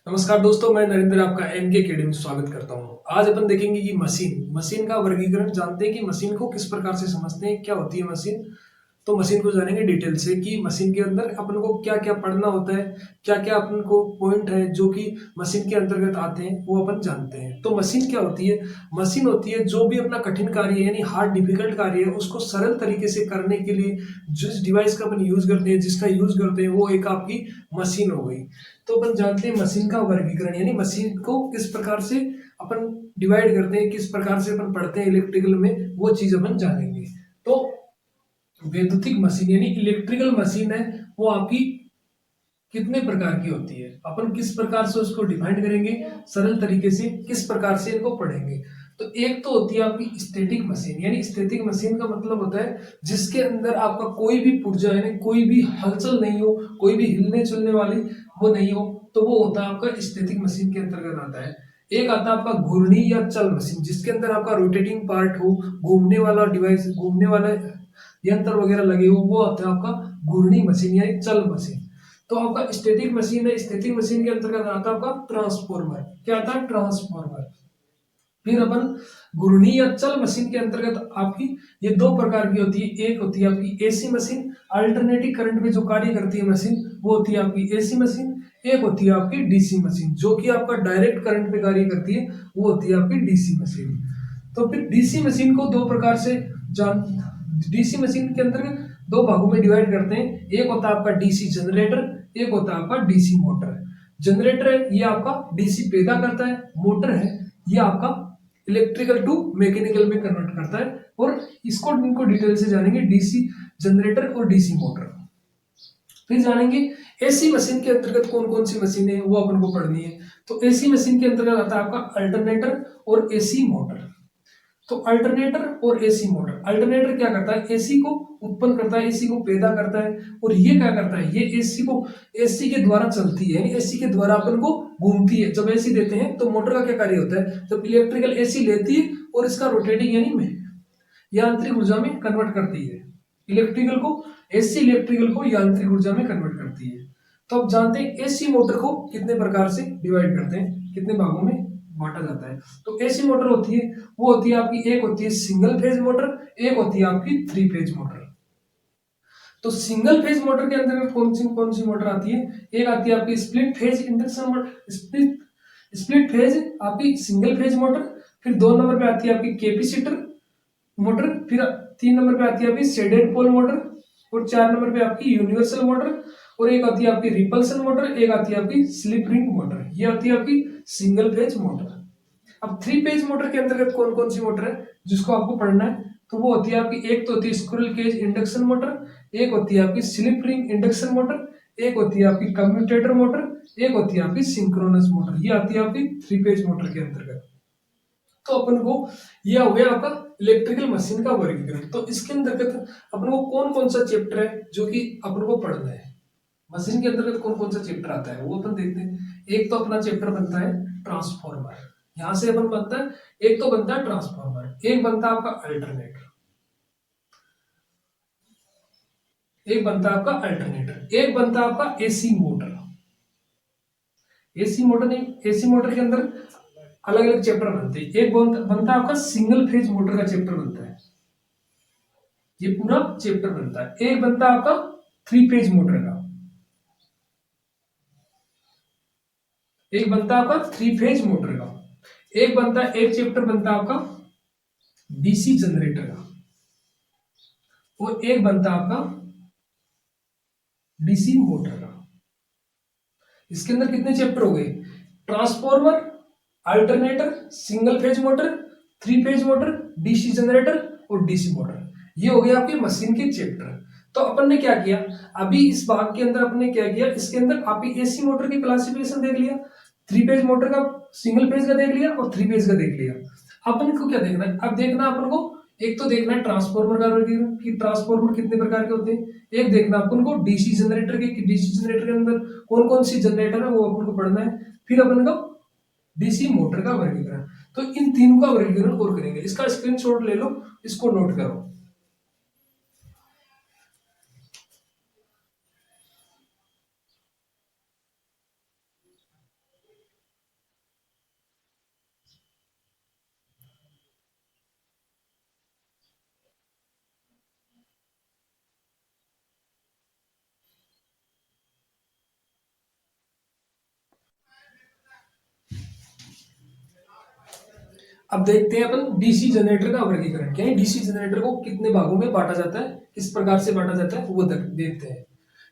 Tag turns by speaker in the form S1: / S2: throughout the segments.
S1: नमस्कार दोस्तों, मैं नरेंद्र आपका एनके अकेडमी में स्वागत करता हूं। आज अपन देखेंगे कि मशीन का वर्गीकरण जानते हैं कि मशीन को किस प्रकार से समझते हैं, क्या होती है मशीन। तो मशीन को जानेंगे डिटेल से कि मशीन के अंदर अपन को क्या क्या पढ़ना होता है, क्या क्या अपन को पॉइंट है जो कि मशीन के अंतर्गत आते हैं वो अपन जानते हैं। तो मशीन क्या होती है? मशीन होती है जो भी अपना कठिन कार्य यानी हार्ड डिफिकल्ट कार्य है उसको सरल तरीके से करने के लिए जिस डिवाइस का अपन यूज करते हैं, जिसका यूज करते हैं, वो एक आपकी मशीन हो गई। तो अपन जानते हैं मशीन का वर्गीकरण यानी मशीन को किस प्रकार से अपन डिवाइड करते हैं, किस प्रकार से अपन पढ़ते हैं इलेक्ट्रिकल में, वो चीज अपन जानेंगे। तो वैद्युतिक मशीन यानी इलेक्ट्रिकल मशीन है, वो आपकी कितने प्रकार की होती है, अपन किस प्रकार से उसको डिफाइन करेंगे सरल तरीके से, किस प्रकार से इनको पढ़ेंगे। तो एक तो होती है आपकी स्टैटिक मशीन यानी स्टैटिक मशीन का मतलब होता है जिसके अंदर आपका कोई भी पुर्जा यानी कोई भी हलचल नहीं हो, कोई भी हिलने चलने वाली वो नहीं हो, तो वो होता है आपका स्टैटिक मशीन के अंतर्गत आता है। एक आता है आपका घूर्णी या चल मशीन जिसके अंदर आपका रोटेटिंग पार्ट हो, घूमने वाला डिवाइस, घूमने वाला यंत्र वगैरह लगे हो, वो होता है आपका घूर्णी मशीन यानी चल मशीन। तो आपका स्टैटिक मशीन है, स्टैटिक मशीन के अंतर्गत आता है आपका ट्रांसफॉर्मर। क्या आता है? ट्रांसफॉर्मर। फिर अपन घूर्णी या चल मशीन के अंतर्गत आपकी ये दो प्रकार की होती है। एक होती है आपकी एसी मशीन, अल्टरनेटिंग करंट में जो कार्य करती है मशीन, वो होती है आपकी एसी मशीन। एक होती है आपकी डीसी मशीन जो कि आपका डायरेक्ट करंट पे कार्य करती है, वो होती है आपकी डीसी मशीन। तो फिर डीसी मशीन को दो प्रकार से जान डीसी मशीन के अंतर्गत दो भागों में डिवाइड करते हैं। एक होता है आपका डीसी जनरेटर, एक होता है आपका डीसी मोटर। जनरेटर है ये आपका डीसी पैदा करता है, मोटर है ये आपका इलेक्ट्रिकल टू मैकेनिकल में कन्वर्ट करता है। और इसको इनको डिटेल से जानेंगे, डीसी जनरेटर और डीसी मोटर। फिर जानेंगे एसी मशीन के अंतर्गत कौन कौन सी मशीनें हैं वो अपन को पढ़नी है। तो एसी मशीन के अंतर्गत आता है आपका अल्टरनेटर और एसी मोटर। तो अल्टरनेटर और एसी मोटर, अल्टरनेटर क्या करता है? एसी को उत्पन्न करता है, एसी को पैदा करता है। और ये क्या करता है? ये एसी को, एसी के द्वारा चलती है यानी एसी के द्वारा अपन को घूमती है। जब एसी देते हैं तो मोटर का क्या कार्य होता है? जब इलेक्ट्रिकल एसी लेती है और इसका रोटेटिंग यानी में यांत्रिक ऊर्जा में कन्वर्ट करती है। इलेक्ट्रिकल को, एसी इलेक्ट्रिकल को यांत्रिक ऊर्जा में कन्वर्ट करती है। तो अब जानते हैं एसी मोटर को कितने प्रकार से डिवाइड करते हैं, कितने भागों में बांटा जाता है। तो एसी मोटर होती है, वो होती है आपकी, एक होती है सिंगल फेज मोटर, एक होती है आपकी थ्री फेज मोटर। तो सिंगल फेज मोटर के अंतर्गत कौन सी मोटर आती है? एक आती है आपकी split phase induction motor, split phase आपकी सिंगल फेज मोटर। फिर दो नंबर पे आती है आपकी कैपेसिटर मोटर। फिर तीन नंबर पे आती है आपकी शेडेड पोल मोटर। और चार नंबर पे आपकी यूनिवर्सल मोटर। और एक आती है आपकी रिपल्सन मोटर, एक आती है आपकी स्लिप रिंग मोटर। ये आती है आपकी सिंगल फेज मोटर। अब थ्री फेज मोटर के अंतर्गत कौन कौन सी मोटर है जिसको आपको पढ़ना है? तो वो होती है आपकी, एक तो होती है स्क्विरल केज इंडक्शन मोटर, एक होती है आपकी स्लिप रिंग इंडक्शन मोटर, एक होती है आपकी कम्यूटेटर मोटर, एक होती है आपकी सिंक्रोनस मोटर। ये आती है आपकी थ्री फेज मोटर के अंतर्गत। तो अपन को यह हो गया आपका इलेक्ट्रिकल मशीन का वर्गीकरण। तो इसके अंतर्गत अपन को कौन कौन सा चैप्टर है जो कि अपन को पढ़ना है, मशीन के अंतर्गत कौन कौन सा चैप्टर आता है वो अपन देखते हैं। एक तो अपना चैप्टर बनता है ट्रांसफॉर्मर, यहां से अपन बनता है, एक तो बनता है ट्रांसफॉर्मर, एक बनता है आपका अल्टरनेटर, एक बनता है आपका अल्टरनेटर, एक बनता है आपका एसी मोटर। एसी मोटर नहीं, एसी मोटर के अंदर अलग अलग चैप्टर बनते हैं। एक बनता है आपका सिंगल फेज मोटर का चैप्टर बनता है, ये पूरा चैप्टर बनता है। एक बनता है आपका थ्री फेज मोटर का, एक बनता है आपका थ्री फेज मोटर का, एक बनता है, एक चैप्टर बनता है आपका डीसी जनरेटर का, और एक बनता है आपका डीसी मोटर का। इसके अंदर कितने चैप्टर हो गए? Transformer, alternator, single phase motor, three phase motor, DC generator और डीसी मोटर। ये हो गया आपके मशीन के चैप्टर। तो अपन ने क्या किया अभी इस भाग के अंदर, अपन ने क्या किया इसके अंदर, आप एसी मोटर की क्लासिफिकेशन देख लिया, थ्री फेज मोटर का, सिंगल फेज का देख लिया और थ्री फेज का देख लिया। अपन को क्या देखना है? अब देखना अपन को, एक तो देखना है ट्रांसफॉर्मर का वर्गीकरण कि ट्रांसफॉर्मर कितने प्रकार के होते हैं। एक देखना अपन को डीसी जनरेटर के, कि डीसी जनरेटर के अंदर कौन कौन सी जनरेटर है वो अपन को पढ़ना है। फिर अपन को डीसी मोटर का वर्गीकरण। तो इन तीनों का वर्गीकरण और करेंगे। इसका स्क्रीनशॉट ले लो, इसको नोट करो। अब देखते हैं अपन डीसी जनरेटर का वर्गीकरण, क्या है डीसी जनरेटर को कितने भागों में बांटा जाता है, किस प्रकार से बांटा जाता है वो देखते हैं।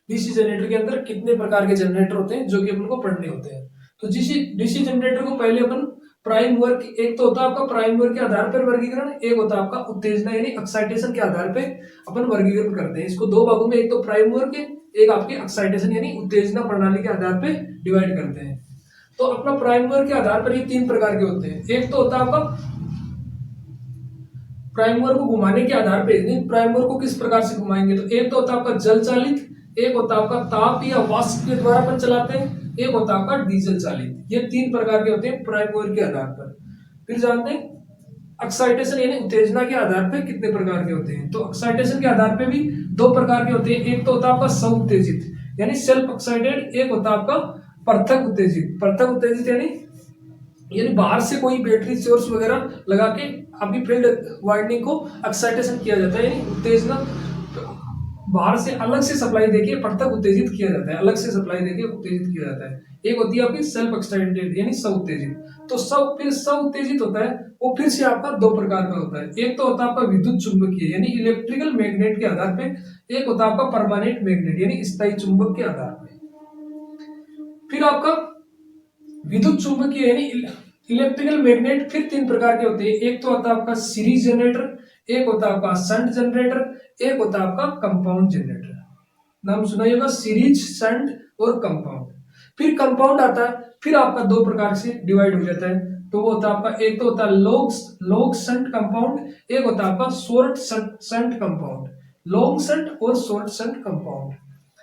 S1: डीसी जनरेटर के अंदर कितने प्रकार के जनरेटर होते हैं जो कि अपन को पढ़ने होते हैं। तो डीसी डीसी जनरेटर को पहले अपन प्राइम वर्क, एक तो होता है आपका प्राइम वर्क के आधार पर वर्गीकरण, एक होता है आपका उत्तेजना यानी एक्साइटेशन के आधार पे अपन वर्गीकरण करते हैं। इसको दो भागों में, एक तो प्राइम वर्क है, एक आपके एक्साइटेशन यानी उत्तेजना प्रणाली के आधार पे डिवाइड करते हैं। तो अपना प्राइम वर्क के आधार पर ये तीन प्रकार के होते हैं। एक तो होता है आपका प्राइमर को घुमाने के आधार पे, प्राइमर को किस प्रकार से घुमाएंगे, तो एक तो होता है आपका जल चालित, एक होता है आपका ताप या वाष्प के द्वारा अपन चलाते हैं, एक होता है आपका डीजल चालित। ये तीन प्रकार के होते हैं प्राइमर के आधार पर। फिर जानते हैं एक्साइटेशन यानी उत्तेजना के आधार पर कितने प्रकार के होते हैं। तो एक्साइटेशन के आधार पर भी दो प्रकार के होते हैं। एक तो होता है आपका स्व उत्तेजित यानी सेल्फ एक्साइटेड, एक होता है आपका पृथक उत्तेजित। पृथक उत्तेजित यानी बाहर से कोई बैटरी सोर्स वगैरह लगा के आपकी फील्ड वाइंडिंग को एक्साइटेशन किया जाता है, यानी उत्तेजना बाहर से अलग से सप्लाई देके पृथक उत्तेजित किया जाता है, अलग से सप्लाई देके उत्तेजित किया जाता है। एक होती है आपकी सेल्फ एक्साइटेड यानी स्व उत्तेजित। तो स्व उत्तेजित होता है वो फिर से आपका दो प्रकार का होता है। एक तो होता है आपका विद्युत चुंबकीय यानी इलेक्ट्रिकल मैग्नेट के आधार पे, एक होता है आपका परमानेंट मैग्नेट यानी स्थायी चुंबक के आधार पे। फिर आपका विद्युत चुंबकीय यानी इलेक्ट्रिकल मैग्नेट फिर तीन प्रकार के होते हैं। एक तो होता है आपका सीरीज जनरेटर, एक होता है आपका शंट जनरेटर, एक होता है आपका कंपाउंड जनरेटर। नाम सुना होगा सीरीज, शंट और कंपाउंड। फिर कंपाउंड आता है, फिर आपका दो प्रकार से डिवाइड हो जाता है। तो वो होता है आपका, एक तो होता है लॉन्ग शंट कंपाउंड, एक होता है आपका short shunt compound. Long shunt और शॉर्ट शंट कंपाउंड।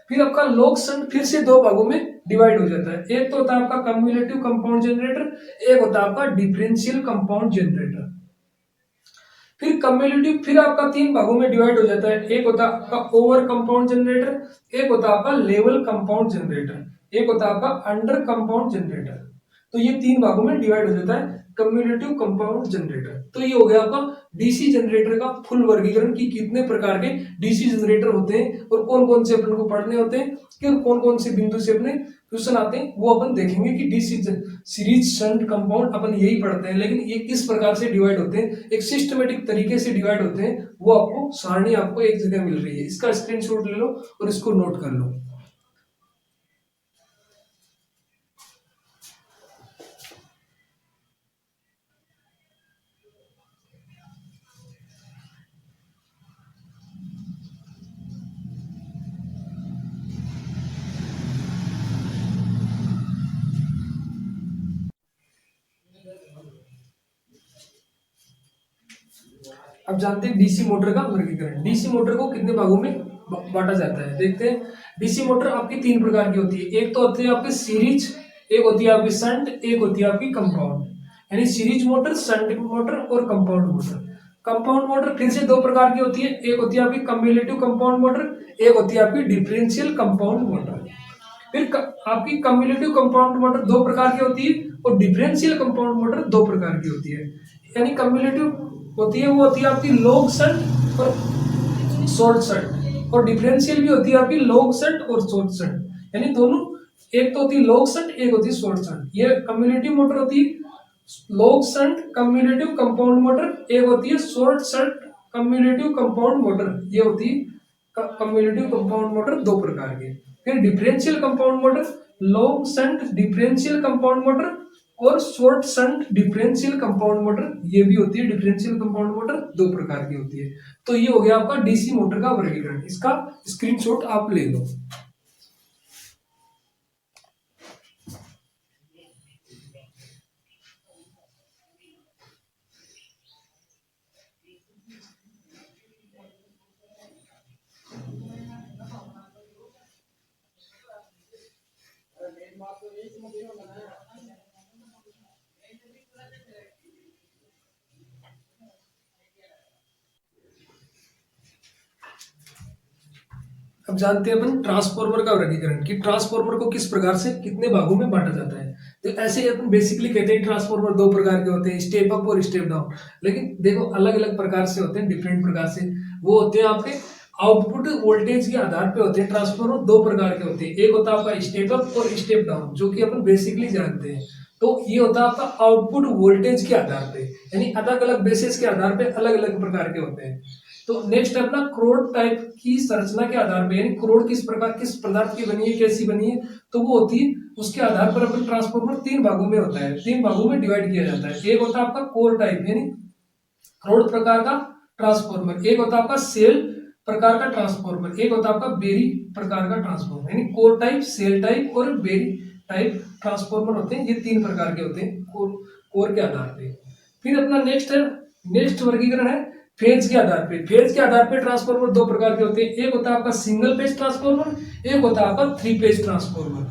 S1: फिर आपका लॉन्ग शंट फिर से दो भागों में डिवाइड हो जाता है। एक तो होता है आपका कम्युलेटिव कंपाउंड जनरेटर, एक होता है आपका डिफरेंशियल कंपाउंड जनरेटर। फिर कम्युलेटिव फिर आपका तीन भागों में डिवाइड हो जाता है। एक होता है आपका ओवर कंपाउंड जनरेटर, एक होता है आपका लेवल कंपाउंड जनरेटर, एक होता है आपका अंडर कंपाउंड जनरेटर। तो ये तीन भागों में डिवाइड हो जाता है कम्युलेटिव कंपाउंड जनरेटर। तो ये हो गया आपका डीसी जनरेटर का फुल वर्गीकरण की कितने प्रकार के डीसी जनरेटर होते हैं और कौन कौन से अपन को पढ़ने होते हैं, कि कौन कौन से बिंदु से अपने क्वेश्चन आते हैं वो अपन देखेंगे। कि डीसी सीरीज शंट कंपाउंड अपन यही पढ़ते हैं, लेकिन ये किस प्रकार से डिवाइड होते हैं, एक सिस्टमेटिक तरीके से डिवाइड होते हैं, वो आपको सारणी आपको एक जगह मिल रही है। इसका स्क्रीनशॉट ले लो और इसको नोट कर लो। अब जानते हैं डीसी मोटर का वर्गीकरण। डीसी मोटर को कितने भागों में बांटा जाता है, देखते हैं। डीसी मोटर आपकी तीन प्रकार की होती है। एक तो होती है आपकी सीरीज, एक होती है आपकी शंट, एक होती है आपकी कंपाउंड। यानी सीरीज मोटर, शंट मोटर और कंपाउंड मोटर। कंपाउंड मोटर फिर से दो प्रकार की होती है। एक होती है आपकी कम्युलेटिव कंपाउंड मोटर, एक होती है आपकी डिफरेंशियल कंपाउंड मोटर। फिर आपकी कम्युलेटिव कंपाउंड मोटर दो प्रकार की होती है और डिफरेंशियल कंपाउंड मोटर दो प्रकार की होती है। यानी कम्युलेटिव होती है वो होती है आपकी लॉन्ग शंट और शॉर्ट शंट, और डिफरेंशियल भी होती है आपकी लॉन्ग शंट और शॉर्ट शंट। यानी दोनों, एक तो होती है लॉन्ग शंट, एक होती है शॉर्ट शंट। ये कम्युलेटिव मोटर होती है long shunt cumulative compound motor, एक होती है short shunt cumulative compound motor. ये होती है कम्युलेटिव कंपाउंड मोटर दो प्रकार के। फिर differential compound motor, long shunt differential compound motor और short shunt differential compound motor, ये भी होती है डिफरेंशियल कंपाउंड मोटर दो प्रकार की होती है। तो ये हो गया आपका डीसी मोटर का वर्गीकरण। इसका स्क्रीनशॉट आप ले लो। अब जानते हैं अपन ट्रांसफार्मर का वर्गीकरण, कि ट्रांसफार्मर को किस प्रकार से कितने भागों में बांटा जाता है। तो ऐसे ही अपन बेसिकली कहते हैं ट्रांसफार्मर दो प्रकार के होते हैं, स्टेप अप और स्टेप डाउन। लेकिन देखो अलग अलग प्रकार से होते हैं, डिफरेंट प्रकार से वो होते हैं। आपके आउटपुट वोल्टेज के आधार पे होते हैं। ट्रांसफार्मर दो प्रकार के होते हैं, एक होता है आपका स्टेप अप और स्टेप डाउन, जो कि अपन बेसिकली जानते हैं। तो ये होता है आपका आउटपुट वोल्टेज के आधार पे, यानी अलग अलग बेसिस के आधार पे अलग अलग प्रकार के होते हैं। तो नेक्स्ट है अपना क्रोड टाइप की संरचना के आधार पे, यानी क्रोड किस प्रकार किस पदार्थ की बनी है, कैसी बनी है, तो वो होती है उसके आधार पर अपन ट्रांसफॉर्मर 3 भागों में होता है, 3 भागों में डिवाइड किया जाता है। एक होता है आपका कोर टाइप यानी क्रोड प्रकार का ट्रांसफॉर्मर, एक होता है आपका सेल प्रकार का ट्रांसफॉर्मर, एक होता है आपका बेरी प्रकार का ट्रांसफॉर्मर, यानी कोर टाइप, सेल टाइप और बेरी टाइप ट्रांसफॉर्मर होते हैं। ये 3 प्रकार के होते हैं कोर के आधार पे। फिर अपना नेक्स्ट वर्गीकरण है फेज के आधार पे। फेज के आधार पे ट्रांसफॉर्मर 2 प्रकार के होते हैं, एक होता है आपका सिंगल फेज ट्रांसफॉर्मर, एक होता है आपका 3 फेज ट्रांसफॉर्मर।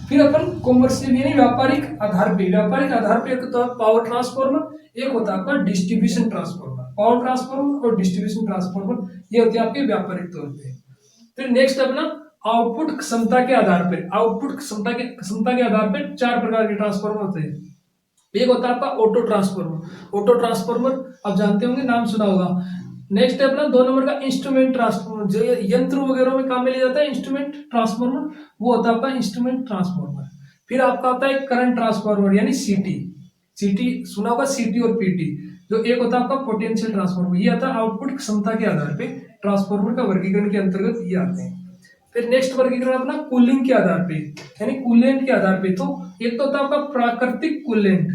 S1: फिर अपन कॉमर्शियल यानी व्यापारिक आधार पे एक होता है पावर ट्रांसफॉर्मर, एक होता है आपका डिस्ट्रीब्यूशन ट्रांसफॉर्मर। पावर ट्रांसफॉर्मर और डिस्ट्रीब्यूशन ट्रांसफॉर्मर ये होते हैं आपके व्यापारिक तौर पे। फिर नेक्स्ट अपना आउटपुट क्षमता के आधार पे, आउटपुट क्षमता के आधार पे 4 प्रकार के ट्रांसफॉर्मर होते हैं। एक होता है आपका ऑटो ट्रांसफॉर्मर, ऑटो ट्रांसफॉर्मर आप जानते होंगे, नाम सुना होगा। नेक्स्ट है अपना 2 नंबर का इंस्ट्रूमेंट ट्रांसफॉर्मर, जो यंत्र वगैरह में काम में लिया जाता है इंस्ट्रूमेंट ट्रांसफॉर्मर, वो होता है आपका इंस्ट्रूमेंट ट्रांसफॉर्मर। फिर आपका आता है करंट ट्रांसफॉर्मर यानी सीटी सुना होगा, सीटी और पीटी। जो एक होता है आपका पोटेंशियल ट्रांसफॉर्मर, ये आता है आउटपुट क्षमता के आधार पे ट्रांसफॉर्मर का वर्गीकरण के अंतर्गत ये आते हैं। फिर नेक्स्ट वर्गीकरण अपना कूलिंग के आधार पे यानी कूलेंट के आधार पे। तो एक तो होता है आपका प्राकृतिक कूलेंट,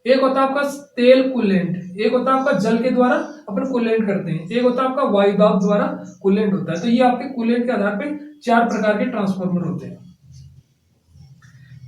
S1: एक होता है आपका तेल कूलेंट, एक होता है आपका जल के द्वारा अपन कूलेंट करते हैं, एक होता है आपका वायु दाब द्वारा कूलेंट होता है। तो ये आपके कूलेंट के आधार पे 4 प्रकार के ट्रांसफॉर्मर होते हैं।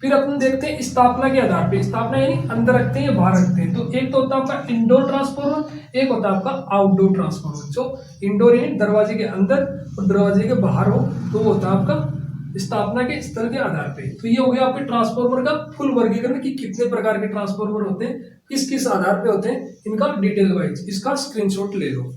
S1: फिर अपन देखते हैं स्थापना के आधार पे, स्थापना यानी अंदर रखते हैं या बाहर रखते हैं। तो एक तो होता है आपका इंडोर ट्रांसफॉर्मर, एक होता है आपका आउटडोर ट्रांसफॉर्मर। जो इंडोर यानी दरवाजे के अंदर और दरवाजे के बाहर हो तो वो होता है आपका स्थापना के स्तर के आधार पे। तो ये हो गया आपके ट्रांसफॉर्मर का फुल वर्गीकरण कि कितने प्रकार के ट्रांसफॉर्मर होते हैं, किस किस आधार पे होते हैं, इनका डिटेल वाइज इसका स्क्रीनशॉट ले लो।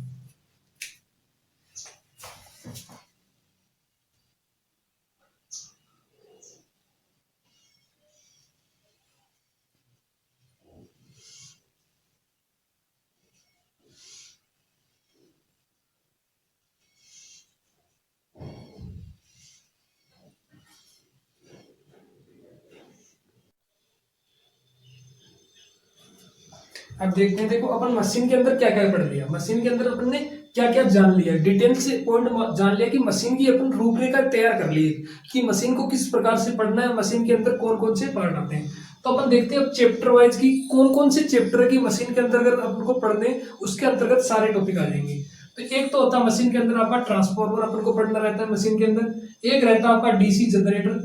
S1: अब देखते हैं, देखो अपन मशीन के अंदर क्या क्या पढ़ लिया, मशीन के अंदर अपन ने क्या क्या जान लिया, डिटेल से पॉइंट जान लिया कि मशीन की अपन रूपरेखा तैयार कर ली कि मशीन को किस प्रकार से पढ़ना है, मशीन के अंदर कौन कौन से पार्ट आते हैं। तो अपन देखते हैं अब चैप्टर वाइज की कौन कौन से चैप्टर की मशीन के अंतर्गत अपन को पढ़ने, उसके अंतर्गत सारे टॉपिक आ जाएंगे। तो एक तो होता है मशीन के अंदर आपका ट्रांसफॉर्मर अपन को पढ़ना रहता है मशीन के अंदर, एक रहता है आपका डीसी जनरेटर,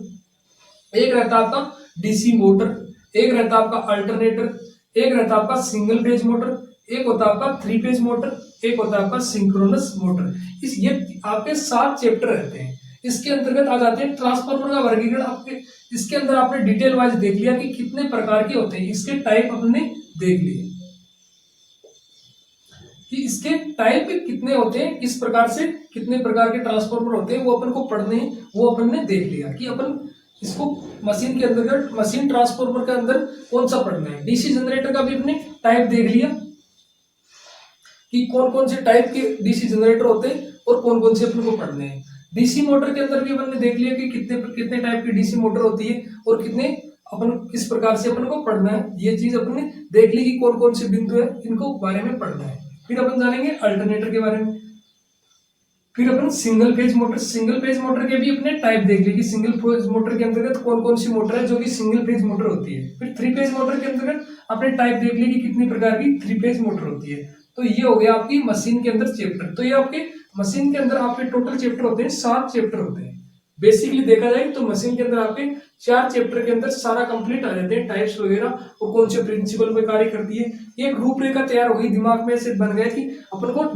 S1: एक रहता है आपका डीसी मोटर, एक रहता है आपका अल्टरनेटर, एक रहता है आपका सिंगल फेज मोटर, एक होता है आपका 3 फेज मोटर, एक होता है आपका सिंक्रोनस मोटर। इस ये आपके 7 चैप्टर रहते हैं। इसके अंतर्गत आ जाते हैं ट्रांसफार्मर का वर्गीकरण। आपके इसके अंदर आपने डिटेल वाइज देख लिया कि कितने प्रकार के होते हैं, इसके टाइप अपने देख लिए कि इसके टाइप कितने होते हैं, इस प्रकार से कितने प्रकार के ट्रांसफार्मर होते हैं वो अपन को पढ़ने हैं, वो अपन ने देख लिया कि अपन इसको मशीन के अंदर मशीन ट्रांसफार्मर के अंदर कौन सा पढ़ना है। डीसी जनरेटर का भी अपने टाइप देख लिया कि कौन कौन से टाइप के डीसी जनरेटर होते हैं और कौन कौन से अपन को पढ़ने हैं। डीसी मोटर के अंदर भी अपन ने देख लिया कि कितने कितने टाइप की डीसी मोटर होती है और कितने अपन किस प्रकार से अपन को पढ़ना है। ये चीज अपन ने देख ली कि कौन कौन से बिंदु है इनको बारे में पढ़ना है। फिर अपन जानेंगे अल्टरनेटर के बारे में। फिर अपन सिंगल फेज मोटर के भी अपने टाइप देख लिए कि सिंगल फेज मोटर के अंतर्गत कौन कौन सी मोटर है जो कि सिंगल फेज मोटर होती है। फिर 3 फेज मोटर के अंतर्गत अपने टाइप देख लिए कि कितनी प्रकार की 3 फेज मोटर होती है। तो ये हो गया आपकी मशीन के अंदर चैप्टर। तो ये आपके मशीन के अंदर आपके टोटल चैप्टर होते हैं 7 चैप्टर होते हैं। बेसिकली देखा जाए तो मशीन के अंदर आपके 4 चैप्टर के अंदर सारा कंप्लीट आ जाते हैं, टाइप्स वगैरह और कौन से प्रिंसिपल पे कार्य करती है। एक रूपरेखा तैयार हो गई, दिमाग में से बन गया कि अपन को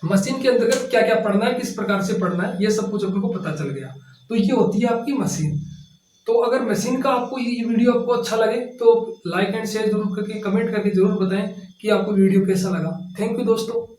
S1: मशीन के अंतर्गत क्या क्या पढ़ना है, किस प्रकार से पढ़ना है, ये सब कुछ अपन को पता चल गया। तो ये होती है आपकी मशीन। तो अगर मशीन का आपको ये वीडियो आपको अच्छा लगे तो लाइक एंड शेयर जरूर करके कमेंट करके जरूर बताएं कि आपको वीडियो कैसा लगा। थैंक यू दोस्तों।